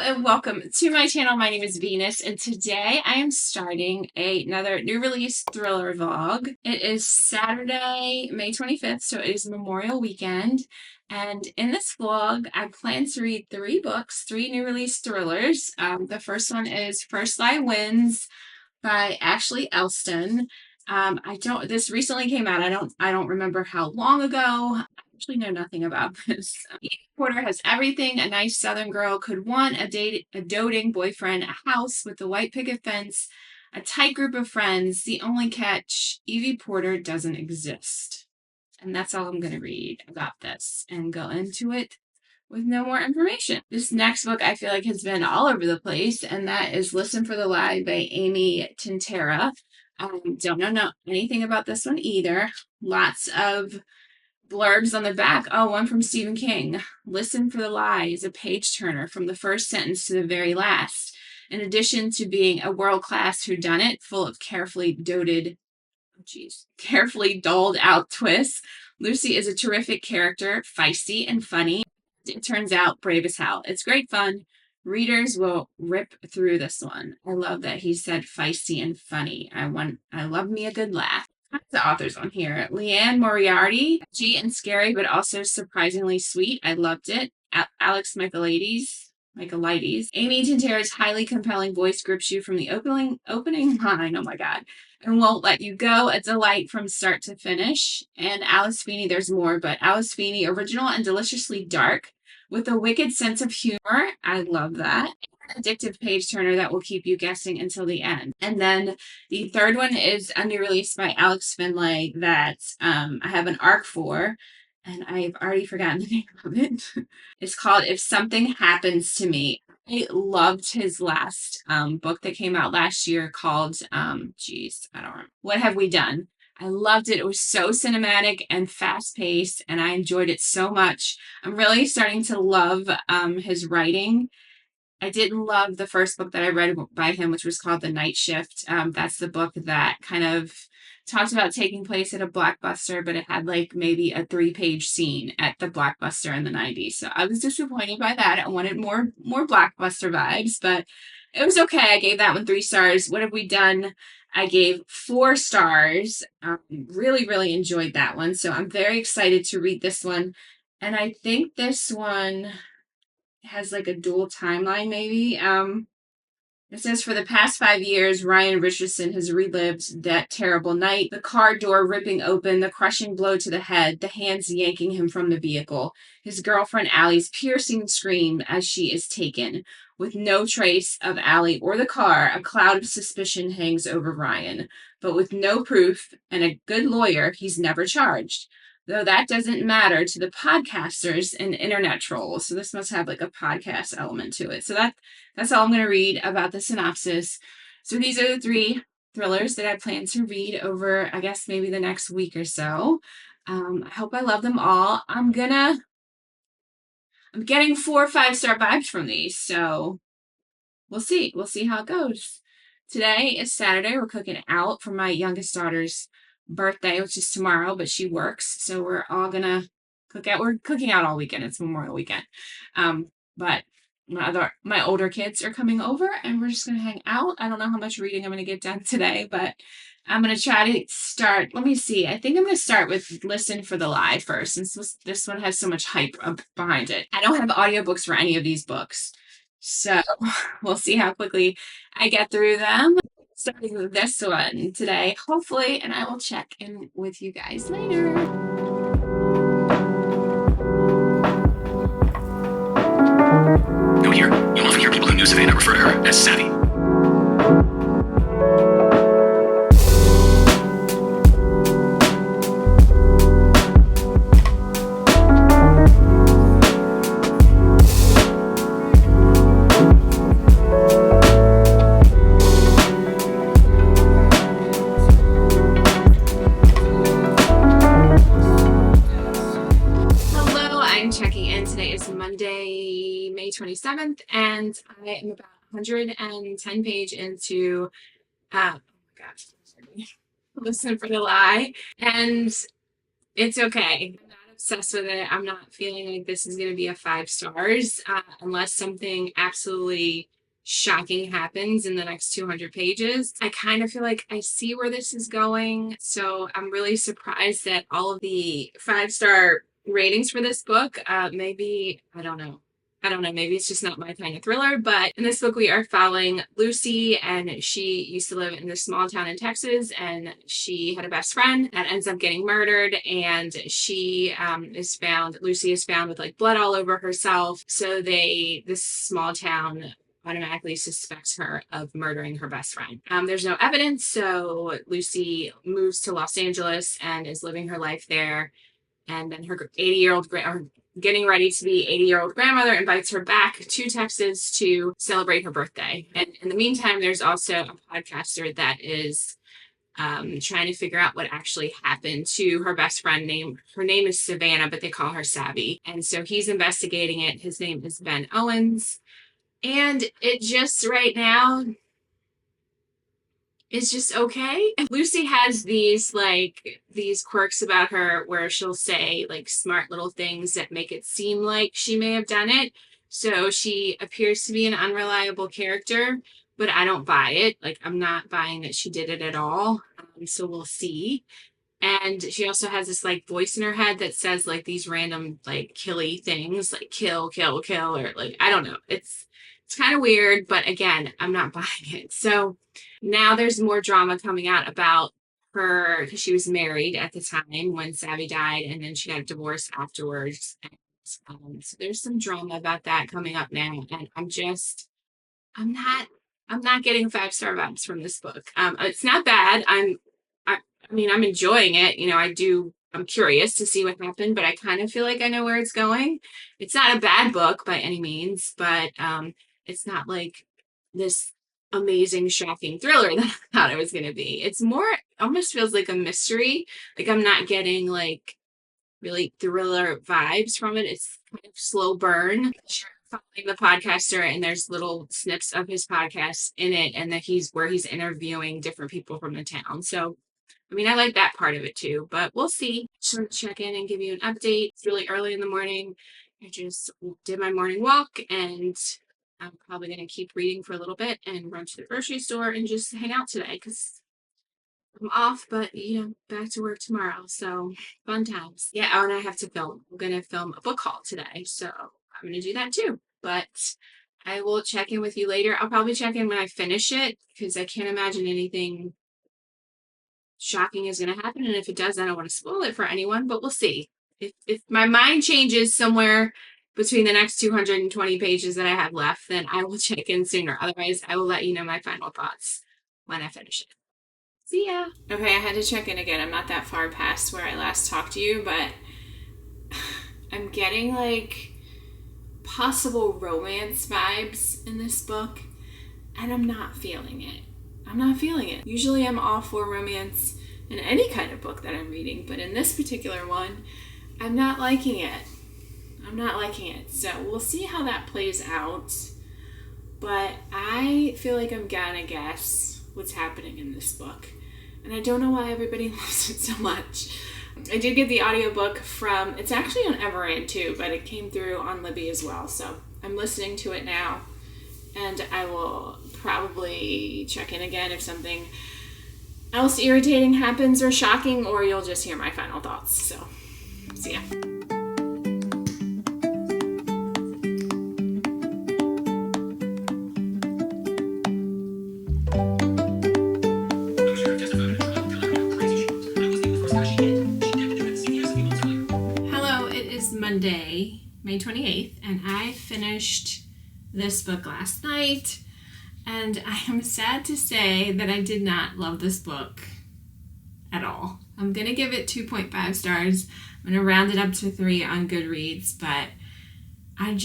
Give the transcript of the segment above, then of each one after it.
and welcome to my channel. My name is Venus, and today I am starting another new release thriller vlog. It is Saturday, May 25th, so it is Memorial Weekend. And in this vlog, I plan to read three books, three new release thrillers. The first one is First Lie Wins by Ashley Elston. This recently came out. I don't remember how long ago. Actually know nothing about this. Amy Porter has everything a nice Southern girl could want: a doting boyfriend, a house with a white picket fence, a tight group of friends. The only catch, Evie Porter doesn't exist. And that's all I'm going to read about this and go into it with no more information. This next book I feel like has been all over the place, and that is Listen for the Lie by Amy Tintera. Don't know anything about this one either. Lots of blurbs on the back. Oh, one from Stephen King. Listen for the Lie is a page turner from the first sentence to the very last. In addition to being a world-class whodunit full of carefully doled out twists, Lucy is a terrific character, feisty and funny. It turns out brave as hell. It's great fun. Readers will rip through this one. I love that he said feisty and funny. I love me a good laugh. The authors on here: Leanne Moriarty, edgy and scary, but also surprisingly sweet. I loved it. Alex Michaelides. Amy Tintera's highly compelling voice grips you from the opening line. Oh my God. And won't let you go. A delight from start to finish. And Alice Feeney, there's more, but Alice Feeney, original and deliciously dark with a wicked sense of humor. I love that. Addictive page turner that will keep you guessing until the end. And then the third one is a new release by Alex Finlay that I have an arc for, and I've already forgotten the name of it. It's called If Something Happens to Me. I loved his last book that came out last year called I don't remember. What Have We Done? I loved it. It was so cinematic and fast-paced, and I enjoyed it so much. I'm really starting to love his writing. I didn't love the first book that I read by him, which was called The Night Shift. That's the book that kind of talked about taking place at a Blockbuster, but it had like maybe a 3-page scene at the Blockbuster in the 90s. So I was disappointed by that. I wanted more Blockbuster vibes, but it was okay. I gave that one 3 stars. What Have We Done? I gave 4 stars. Really, really enjoyed that one. So I'm very excited to read this one. And I think this one has like a dual timeline maybe. It says, for the past 5 years, Ryan Richardson has relived that terrible night, the car door ripping open, the crushing blow to the head, the hands yanking him from the vehicle, his girlfriend Allie's piercing scream as she is taken. With no trace of Allie or the car, a cloud of suspicion hangs over Ryan. But with no proof and a good lawyer, he's never charged. Though that doesn't matter to the podcasters and internet trolls. So this must have like a podcast element to it. So that's all I'm going to read about the synopsis. So these are the 3 thrillers that I plan to read over, I guess, maybe the next week or so. I hope I love them all. I'm getting 4 or 5-star vibes from these. So we'll see. We'll see how it goes. Today is Saturday. We're cooking out for my youngest daughter's birthday, which is tomorrow, but she works, so we're all gonna cook out. We're cooking out all weekend. It's Memorial Weekend. But my older kids are coming over, and we're just gonna hang out. I don't know how much reading I'm gonna get done today, but I'm gonna try to start. Let me see. I think I'm gonna start with Listen for the Lie first, since this one has so much hype behind it. I don't have audiobooks for any of these books, so we'll see how quickly I get through them. Starting with this one today, hopefully, and I will check in with you guys later. Note here, you'll often hear people who knew Savannah refer to her as Savvy. Monday, May 27th, and I am about 110 page into oh my gosh, Listen for the Lie, and it's okay. I'm not obsessed with it. I'm not feeling like this is going to be a 5 stars unless something absolutely shocking happens in the next 200 pages. I kind of feel like I see where this is going. So I'm really surprised that all of the 5-star ratings for this book. Maybe, I don't know. Maybe it's just not my kind of thriller, but in this book, we are following Lucy, and she used to live in this small town in Texas, and she had a best friend that ends up getting murdered, and Lucy is found with like blood all over herself. So this small town automatically suspects her of murdering her best friend. There's no evidence, so Lucy moves to Los Angeles and is living her life there. And then her 80-year-old getting ready to be 80-year-old grandmother invites her back to Texas to celebrate her birthday. And in the meantime, there's also a podcaster that is trying to figure out what actually happened to her best friend. Her name is Savannah, but they call her Savvy. And so he's investigating it. His name is Ben Owens. And it just right now is just okay. Lucy has these quirks about her where she'll say like smart little things that make it seem like she may have done it. So she appears to be an unreliable character, but I don't buy it. Like, I'm not buying that she did it at all. So we'll see. And she also has this like voice in her head that says like these random like killy things like kill, kill, kill, or like, I don't know. It's kind of weird, but again, I'm not buying it. So now there's more drama coming out about her because she was married at the time when Savvy died, and then she got divorced afterwards. And, so there's some drama about that coming up now, and I'm not getting 5-star vibes from this book. It's not bad. I mean, I'm enjoying it. You know, I'm curious to see what happened, but I kind of feel like I know where it's going. It's not a bad book by any means, but it's not like this amazing, shocking thriller that I thought it was going to be. It's more, almost feels like a mystery. Like, I'm not getting like really thriller vibes from it. It's kind of slow burn. Sure, following the podcaster, and there's little snips of his podcast in it, and that he's interviewing different people from the town. So I mean, I like that part of it too, but we'll see. Sure, check in and give you an update. It's really early in the morning. I just did my morning walk, and I'm probably going to keep reading for a little bit and run to the grocery store and just hang out today because I'm off, but you know, back to work tomorrow. So fun times. Yeah. Oh, and I have to film. I'm going to film a book haul today. So I'm going to do that too. But I will check in with you later. I'll probably check in when I finish it because I can't imagine anything shocking is going to happen. And if it does, I don't want to spoil it for anyone, but we'll see. If my mind changes somewhere between the next 220 pages that I have left, then I will check in sooner. Otherwise, I will let you know my final thoughts when I finish it. See ya. Okay, I had to check in again. I'm not that far past where I last talked to you, but I'm getting like possible romance vibes in this book, and I'm not feeling it. Usually I'm all for romance in any kind of book that I'm reading, but in this particular one, I'm not liking it. So we'll see how that plays out. But I feel like I'm gonna guess what's happening in this book. And I don't know why everybody loves it so much. I did get the audiobook it's actually on Everand too, but it came through on Libby as well. So I'm listening to it now. And I will probably check in again if something else irritating happens or shocking, or you'll just hear my final thoughts. So, see ya. Hello, it is Monday, May 28th, and I finished this book last night, and I am sad to say that I did not love this book at all. I'm gonna give it 2.5 stars. I'm gonna round it up to 3 on Goodreads, but I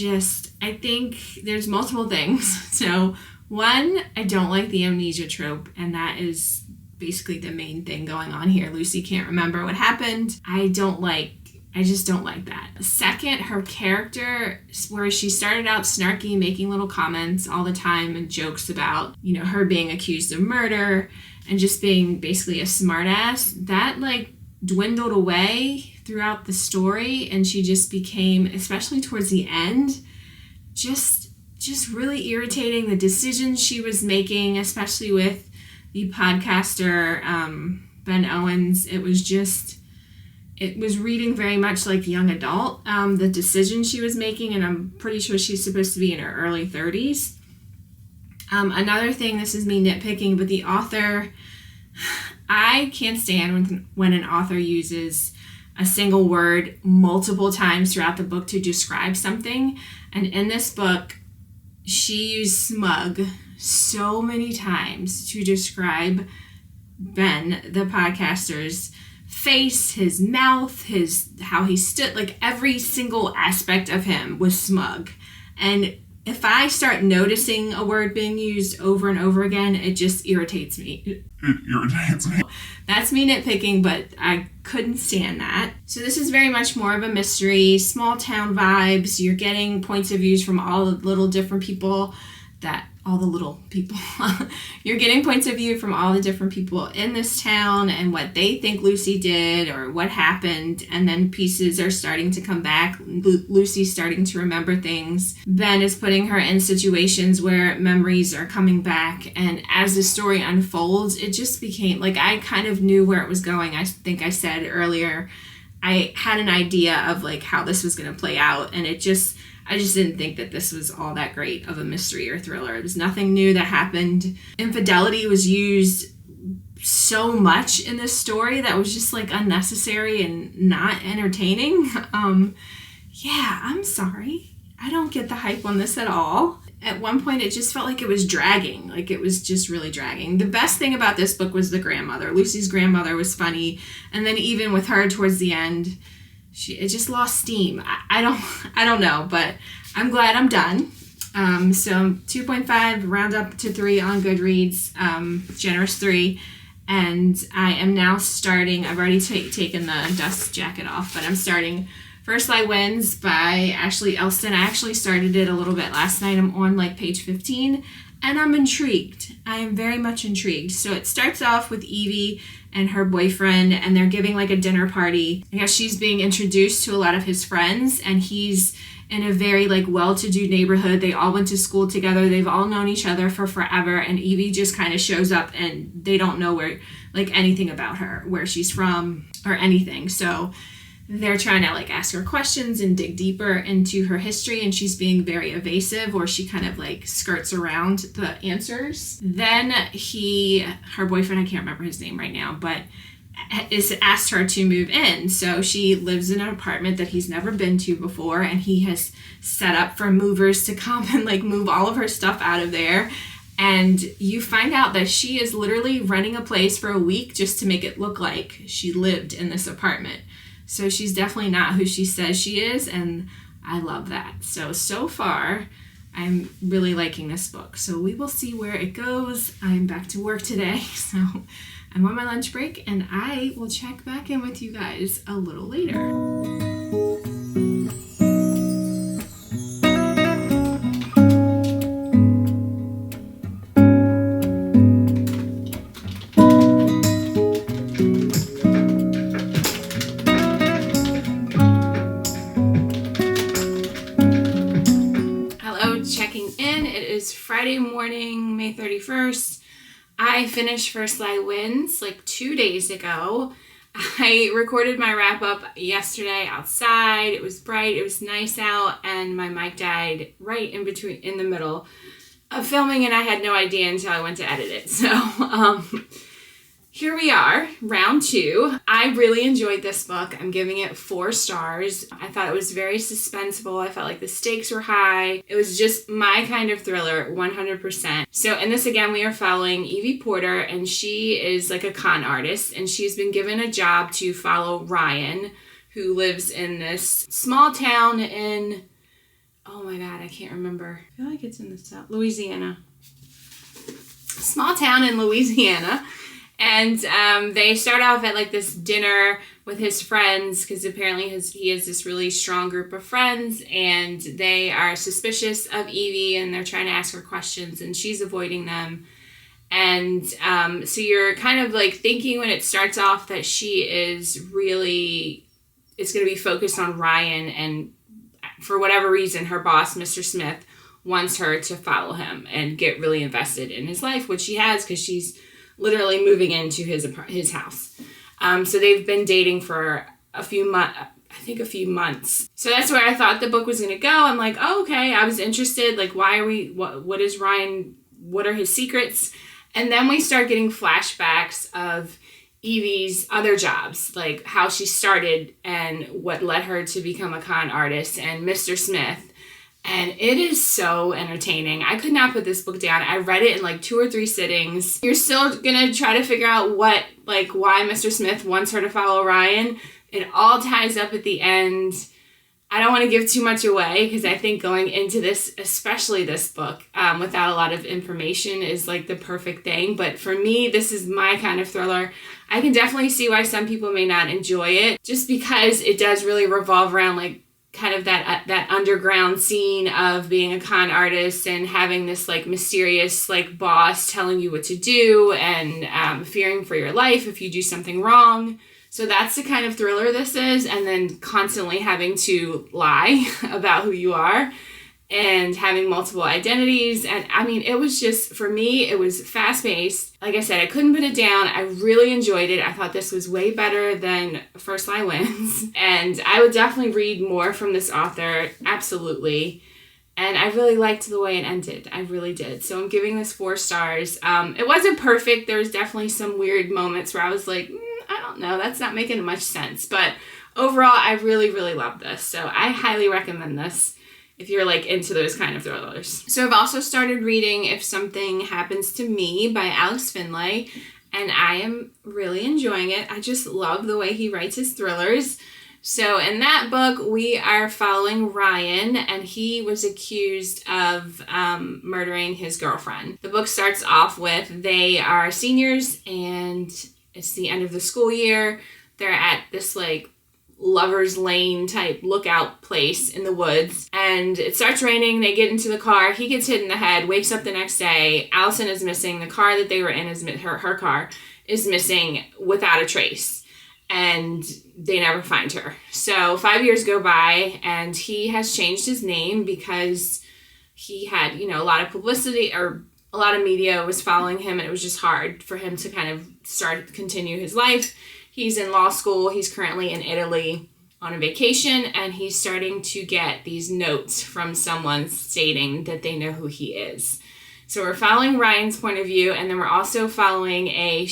think there's multiple things. So one, I don't like the amnesia trope, and that is basically the main thing going on here. Lucy can't remember what happened. I just don't like that. Second, her character, where she started out snarky, making little comments all the time and jokes about, you know, her being accused of murder and just being basically a smartass, that like dwindled away throughout the story, and she just became, especially towards the end, just really irritating. The decisions she was making, especially with the podcaster Ben Owens, it was reading very much like young adult, the decisions she was making, and I'm pretty sure she's supposed to be in her early 30s. Another thing, this is me nitpicking, but the author, I can't stand when an author uses a single word multiple times throughout the book to describe something. And in this book, she used smug so many times to describe Ben, the podcaster's face, his mouth, how he stood, like every single aspect of him was smug. And if I start noticing a word being used over and over again, it just irritates me. It irritates me. That's me nitpicking, but I couldn't stand that. So this is very much more of a mystery, small town vibes. You're getting points of views from all the little different people You're getting points of view from all the different people in this town and what they think Lucy did or what happened. And then pieces are starting to come back. Lucy's starting to remember things. Ben is putting her in situations where memories are coming back. And as the story unfolds, it just became like I kind of knew where it was going. I think I said earlier, I had an idea of like how this was going to play out. And I just didn't think that this was all that great of a mystery or thriller. There's nothing new that happened. Infidelity was used so much in this story that was just like unnecessary and not entertaining. Yeah, I'm sorry. I don't get the hype on this at all. At one point, it just felt like it was dragging. Like it was just really dragging. The best thing about this book was the grandmother. Lucy's grandmother was funny. And then even with her towards the end, it just lost steam. I don't know, but I'm glad I'm done. So 2.5, round up to 3 on Goodreads, generous 3. And I am now starting, I've already taken the dust jacket off, but I'm starting First Light Wins by Ashley Elston. I actually started it a little bit last night. I'm on like page 15 and I'm intrigued. I am very much intrigued. So it starts off with Evie and her boyfriend, and they're giving like a dinner party. I guess she's being introduced to a lot of his friends, and he's in a very like well-to-do neighborhood. They all went to school together. They've all known each other for forever, and Evie just kind of shows up and they don't know where like anything about her, where she's from or anything. So they're trying to like ask her questions and dig deeper into her history, and she's being very evasive, or she kind of like skirts around the answers. Then her boyfriend, I can't remember his name right now, but is asked her to move in. So she lives in an apartment that he's never been to before, and he has set up for movers to come and like move all of her stuff out of there. And you find out that she is literally renting a place for a week just to make it look like she lived in this apartment. So she's definitely not who she says she is, and I love that. So far, I'm really liking this book. So we will see where it goes. I'm back to work today, so I'm on my lunch break, and I will check back in with you guys a little later. Friday morning, May 31st. I finished First Light Wins like 2 days ago. I recorded my wrap up yesterday outside. It was bright, it was nice out, and my mic died right in the middle of filming, and I had no idea until I went to edit it. So here we are, round 2. I really enjoyed this book. I'm giving it 4 stars. I thought it was very suspenseful. I felt like the stakes were high. It was just my kind of thriller, 100%. So in this, again, we are following Evie Porter, and she is like a con artist, and she's been given a job to follow Ryan, who lives in this small town in, oh my God, I can't remember. I feel like it's in the South, Louisiana. Small town in Louisiana. And they start off at like this dinner with his friends, because apparently he has this really strong group of friends, and they are suspicious of Evie, and they're trying to ask her questions, and she's avoiding them. And so you're kind of like thinking when it starts off that she is really it's going to be focused on Ryan, and for whatever reason, her boss, Mr. Smith, wants her to follow him and get really invested in his life, which she has because she's literally moving into his house. So they've been dating for a few months. So that's where I thought the book was going to go. I'm like, oh, okay. I was interested. Like, what is Ryan, what are his secrets? And then we start getting flashbacks of Evie's other jobs, like how she started and what led her to become a con artist, and Mr. Smith. And it is so entertaining. I could not put this book down. I read it in like 2 or 3 sittings. You're still gonna try to figure out why Mr. Smith wants her to follow Ryan. It all ties up at the end. I don't want to give too much away because I think going into this, especially this book, without a lot of information is like the perfect thing. But for me, this is my kind of thriller. I can definitely see why some people may not enjoy it, just because it does really revolve around like kind of that underground scene of being a con artist and having this like mysterious like boss telling you what to do, and fearing for your life if you do something wrong. So that's the kind of thriller this is, and then constantly having to lie about who you are and having multiple identities. And I mean, it was just, for me, it was fast-paced. Like I said, I couldn't put it down. I really enjoyed it. I thought this was way better than First Lie Wins. And I would definitely read more from this author, absolutely. And I really liked the way it ended. I really did. So I'm giving this 4 stars. It wasn't perfect. There was definitely some weird moments where I was like, I don't know, that's not making much sense. But overall, I really, really love this. So I highly recommend this if you're like into those kind of thrillers. So I've also started reading If Something Happens to Me by Alex Finlay, and I am really enjoying it. I just love the way he writes his thrillers. So in that book, we are following Ryan, and he was accused of murdering his girlfriend. The book starts off with they are seniors, and it's the end of the school year. They're at this like lover's lane type lookout place in the woods, and it starts raining. They get into the car. He gets hit in the head, wakes up the next day. Allison is missing. The car that they were in is her car is missing without a trace, and they never find her. So 5 years go by, and he has changed his name because he had, a lot of publicity, or a lot of media was following him, and it was just hard for him to kind of continue his life. He's in law school. He's currently in Italy on a vacation, and he's starting to get these notes from someone stating that they know who he is. So we're following Ryan's point of view, and then we're also following a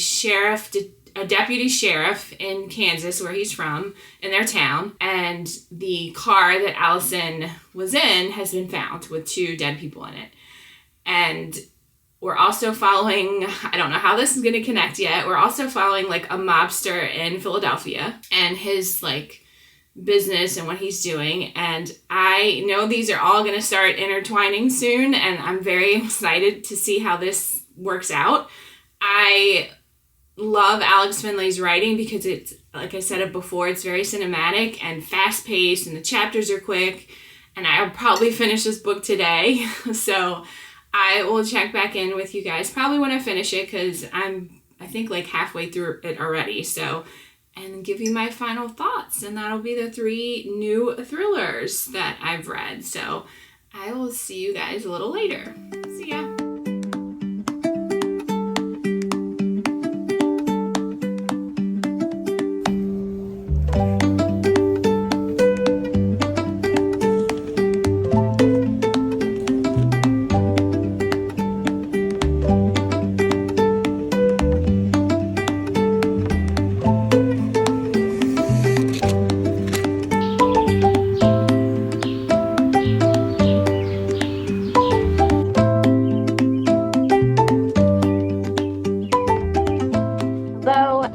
deputy sheriff in Kansas, where he's from, in their town, and the car that Allison was in has been found with 2 dead people in it. And we're also following, I don't know how this is going to connect yet, we're also following like a mobster in Philadelphia and his like business and what he's doing. And I know these are all going to start intertwining soon, and I'm very excited to see how this works out. I love Alex Finlay's writing because it's, like I said it before, it's very cinematic and fast-paced, and the chapters are quick, and I'll probably finish this book today. So I will check back in with you guys probably when I finish it, because I think like halfway through it already. So, and give you my final thoughts, and that'll be the 3 new thrillers that I've read. So I will see you guys a little later. See ya.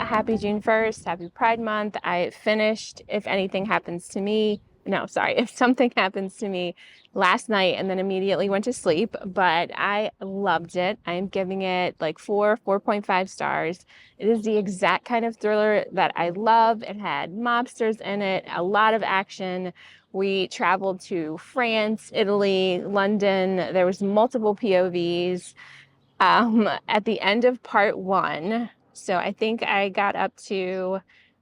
Happy June 1st. Happy Pride Month. I finished If Something Happens to Me last night, and then immediately went to sleep, but I loved it. I'm giving it like 4.5 stars. It is the exact kind of thriller that I love. It had mobsters in it, a lot of action. We traveled to France, Italy, London. There was multiple POVs. At the end of part 1, so I think I got up to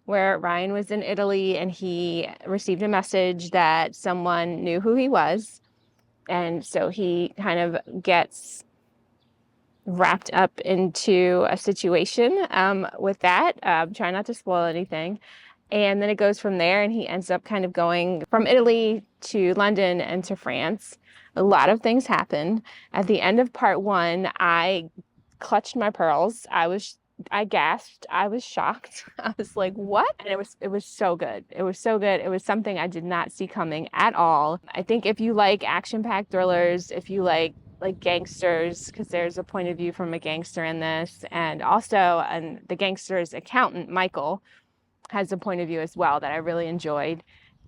where Ryan was in Italy and he received a message that someone knew who he was. And so he kind of gets wrapped up into a situation with that. Try not to spoil anything. And then it goes from there, and he ends up kind of going from Italy to London and to France. A lot of things happen. At the end of part 1, I clutched my pearls. I gasped. I was shocked. I was like, what? And it was so good. It was so good. It was something I did not see coming at all. I think if you like action-packed thrillers, if you like gangsters, because there's a point of view from a gangster in this, and also the gangster's accountant, Michael, has a point of view as well that I really enjoyed.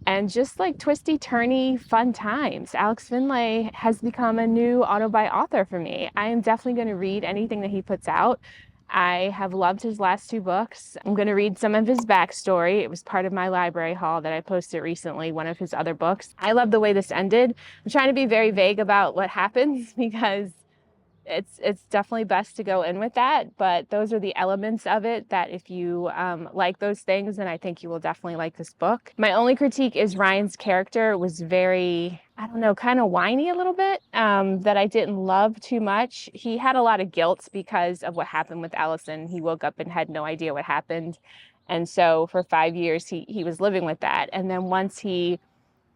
And just like twisty, turny, fun times. Alex Finlay has become a new auto-buy author for me. I am definitely going to read anything that he puts out. I have loved his last 2 books. I'm going to read some of his backstory. It was part of my library haul that I posted recently, one of his other books. I love the way this ended. I'm trying to be very vague about what happens because it's definitely best to go in with that, but those are the elements of it that if you like those things, then I think you will definitely like this book. My only critique is Ryan's character was very, I don't know, kind of whiny a little bit, that I didn't love too much. He had a lot of guilt because of what happened with Allison. He woke up and had no idea what happened. And so for 5 years, he was living with that. And then once he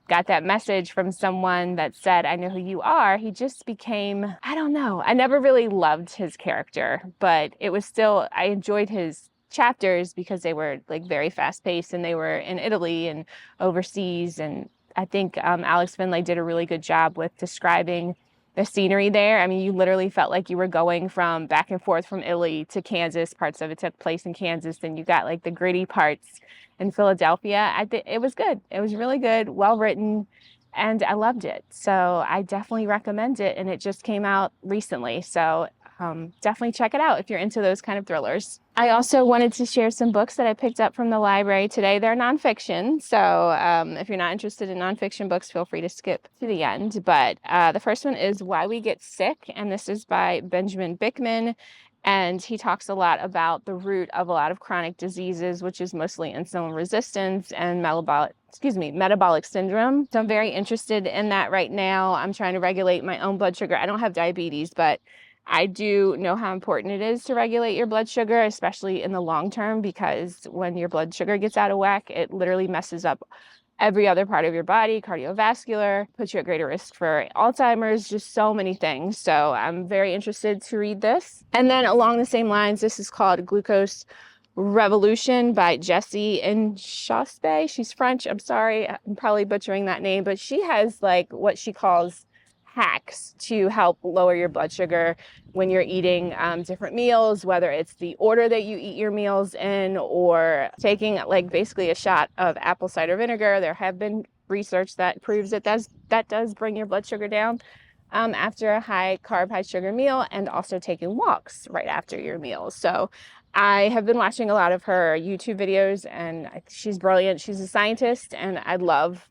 got that message from someone that said, I know who you are, he just became, I don't know. I never really loved his character, but it was still, I enjoyed his chapters because they were like very fast paced and they were in Italy and overseas. And I think Alex Finlay did a really good job with describing the scenery there. I mean, you literally felt like you were going from back and forth from Italy to Kansas. Parts of it took place in Kansas. Then you got like the gritty parts in Philadelphia. I think it was good. It was really good, well written, and I loved it. So I definitely recommend it. And it just came out recently. So definitely check it out if you're into those kind of thrillers. I also wanted to share some books that I picked up from the library today. They're nonfiction. So if you're not interested in nonfiction books, feel free to skip to the end. But the first one is Why We Get Sick. And this is by Benjamin Bickman. And he talks a lot about the root of a lot of chronic diseases, which is mostly insulin resistance and metabolic syndrome. So I'm very interested in that right now. I'm trying to regulate my own blood sugar. I don't have diabetes, but I do know how important it is to regulate your blood sugar, especially in the long term, because when your blood sugar gets out of whack, it literally messes up every other part of your body, cardiovascular, puts you at greater risk for Alzheimer's, just so many things. So I'm very interested to read this. And then along the same lines, this is called Glucose Revolution by Jessie Inchauspé. She's French. I'm sorry, I'm probably butchering that name, but she has like what she calls hacks to help lower your blood sugar when you're eating different meals, whether it's the order that you eat your meals in or taking like basically a shot of apple cider vinegar. There have been research that proves that that does bring your blood sugar down after a high carb, high sugar meal, and also taking walks right after your meals. So I have been watching a lot of her YouTube videos and she's brilliant. She's a scientist and I love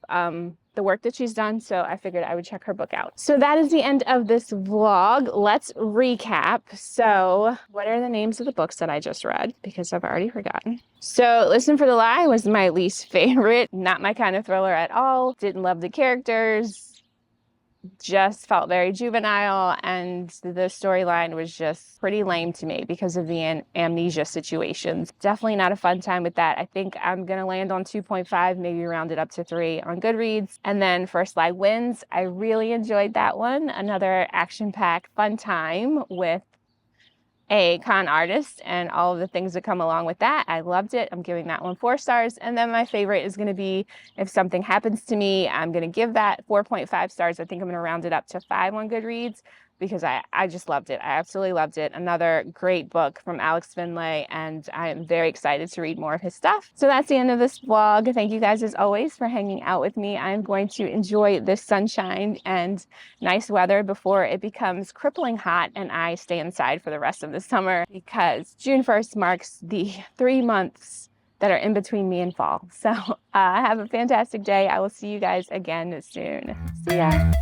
the work that she's done. So I figured I would check her book out. So that is the end of this vlog. Let's recap. So what are the names of the books that I just read? Because I've already forgotten. So Listen for the Lie was my least favorite. Not my kind of thriller at all. Didn't love the characters. Just felt very juvenile, and the storyline was just pretty lame to me because of the amnesia situations. Definitely not a fun time with that. I think I'm gonna land on 2.5, maybe round it up to 3 on Goodreads. And then First Lie Wins, I really enjoyed that one. Another action-packed fun time with a con artist and all of the things that come along with that. I loved it. I'm giving that one 4 stars. And then my favorite is going to be If Something Happens to Me. I'm going to give that 4.5 stars. I think I'm going to round it up to 5 on Goodreads because I just loved it. I absolutely loved it. Another great book from Alex Finlay, and I am very excited to read more of his stuff. So that's the end of this vlog. Thank you guys as always for hanging out with me. I'm going to enjoy this sunshine and nice weather before it becomes crippling hot and I stay inside for the rest of the summer because June 1st marks the 3 months that are in between me and fall. So have a fantastic day. I will see you guys again soon. See ya.